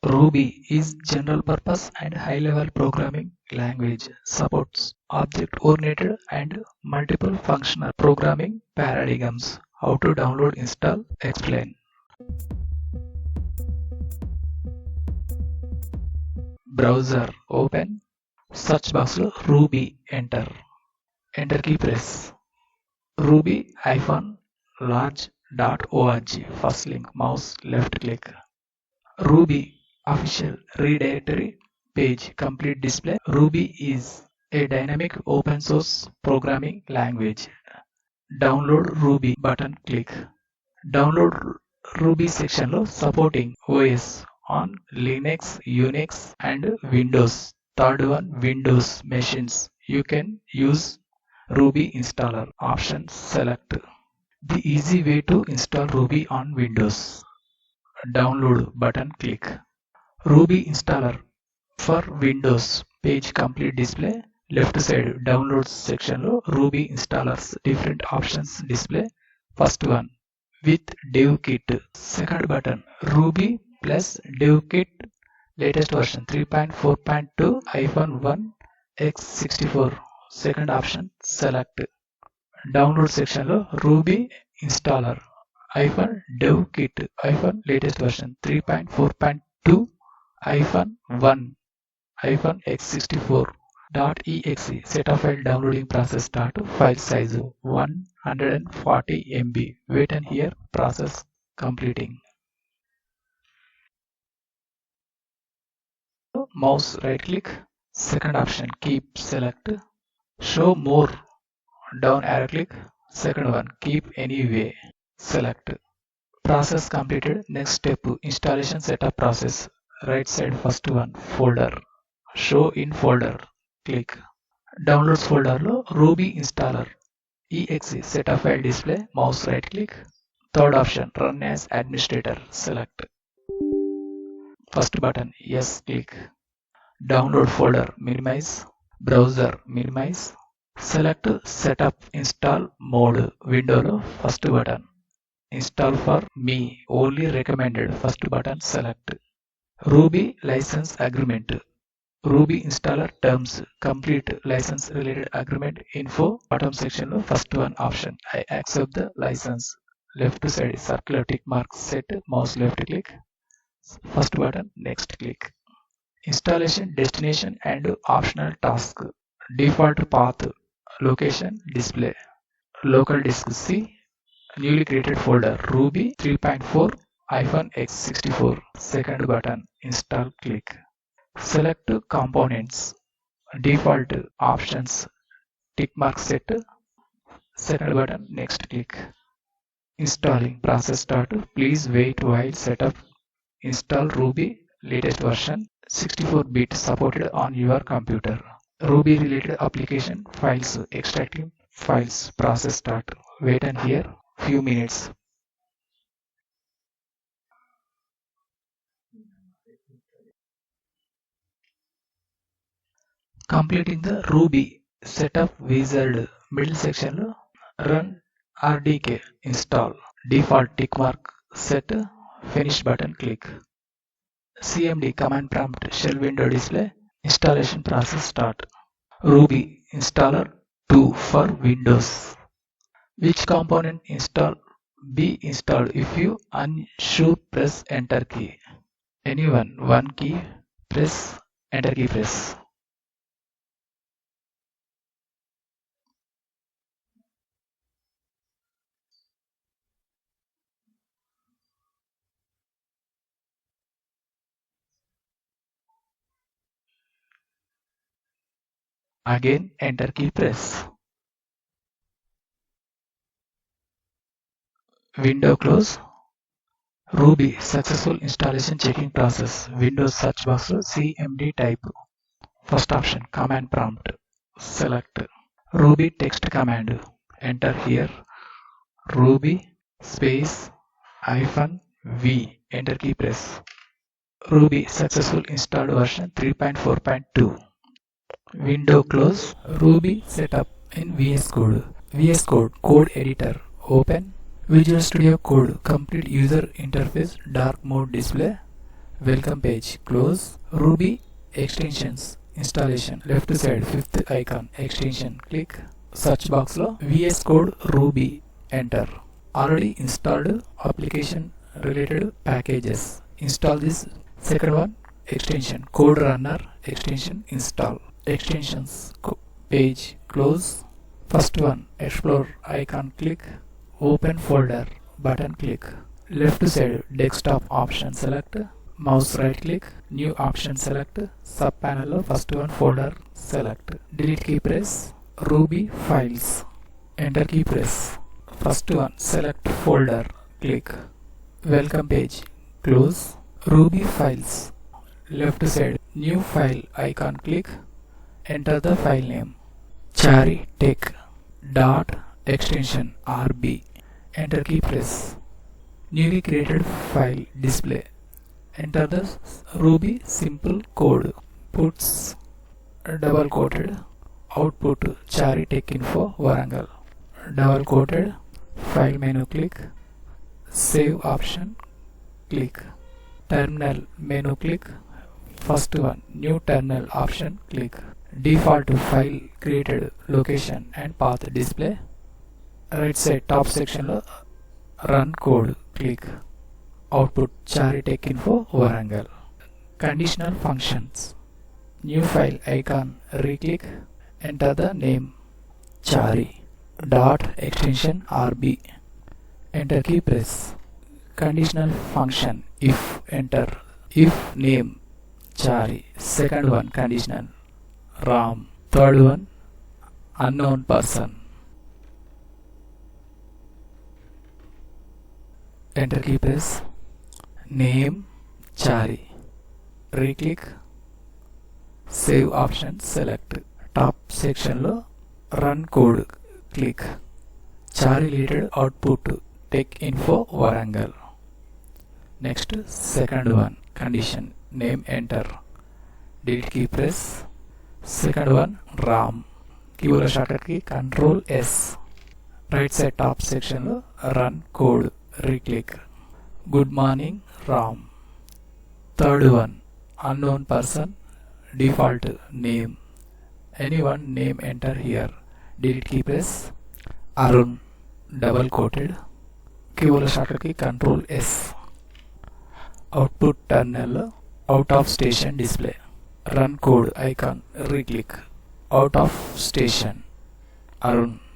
Ruby is general purpose and high level programming language, supports object-oriented and multiple functional programming paradigms. How to download, install, explain. Browser open, search box lo Ruby enter. Enter key press. ruby-large.org first link, mouse left click. Ruby official redirectory page complete display. Ruby is a dynamic open source programming language. Download Ruby button click. Download Ruby section lo supporting OS on Linux, Unix and Windows. Third one, Windows machines. You can use Ruby installer option select. The easy way to install Ruby on Windows. Download button click. Ruby installer for Windows page complete display. Left side downloads section lo Ruby installers different options display. First one with dev kit. Second button Ruby plus dev kit latest version 3.4.2-1 x64. Second option select. Download section lo Ruby installer -dev kit latest version 3.4.2-1 x64.exe. Setup file downloading process start. File size 140 MB. Wait and hear process completing. Mouse right click. Second option keep select. Show more down arrow click. Second one keep anyway select. Process completed. Next step installation setup process. Right side first one folder. Show in folder click. Downloads folder lo Ruby installer exe setup file display. Mouse right click. Third option run as administrator select. First button yes click. Download folder minimize. Browser minimize. Select setup install mode window lo first button. Install for me only recommended first button select. Ruby license agreement. Ruby installer terms complete license related agreement info bottom section lo first one option I accept the license. Left side circular tick mark set. Mouse left click. First button next click. Installation destination and optional task. Default path location display. Local disk C. Newly created folder Ruby 3.4-x64. Second button install click. Select components. Default options tick mark set. Second button next click. Installing process start. Please wait while setup. Install Ruby latest version 64-bit supported on your computer. Ruby related application files extracting files process start. Wait and hear few minutes. Completing the Ruby setup wizard middle section lo run rdk install. Default tick mark set. Finish button click. cmd command prompt shell window display. Installation process start. Ruby installer 2 for Windows. Which component be installed if you unsure press enter key. Anyone one key press enter key press. Again enter key press. Window close. Ruby successful installation checking process. Windows search box cmd type. First option command prompt. Select Ruby text command. Enter here Ruby space -v. Enter key press. Ruby successful installed version 3.4.2. Window close. Ruby setup in VS Code. VS Code code editor open. Visual Studio Code complete user interface dark mode display. welcome page, close. Ruby extensions installation, left side fifth icon, extension, click. Search box lo VS Code Ruby, enter. Already installed application related packages. Install this. Second one, extension, code runner extension, install. Extensions page, close. First one, explore icon, click. Open folder button, click. Left side desktop option, select. Mouse right click, new option, select. Sub panel first one folder, select. Delete key press. Ruby files, enter key press. First one, select folder, click. Welcome page, close. Ruby files, left side new file icon, click. Enter the file name, chari tech dot extension rb, enter key press. Newly created file display. Enter the Ruby simple code. Puts double quoted output chari tech info Warangal. Double quoted file menu, click. Save option, click. Terminal menu, click. First one, new terminal option, click. Default file created location and path display. Right side top section lo run code, click. Output chari tech info Warangal. Conditional functions. New file icon, re-click. Enter the name, chari dot extension rb, enter key press. Conditional function, if, enter. If name chari, second one conditional ram, third one unknown person, enter key press. Name chari, re-click. Save option, select. Top section lo run code, click. Chari related output tech info Warangal. Next, second one, condition, name, enter. Delete key press. Second one, ram. Keyboard shortcut key control S. Right side top section lo run code, re-click. Good morning ram. Third one, unknown person, default name. Anyone name, enter here. Delete key press. Arun, double quoted. Keyboard shortcut key control S. Output terminal out of station display. Run code icon, re-click. Out of station Arun.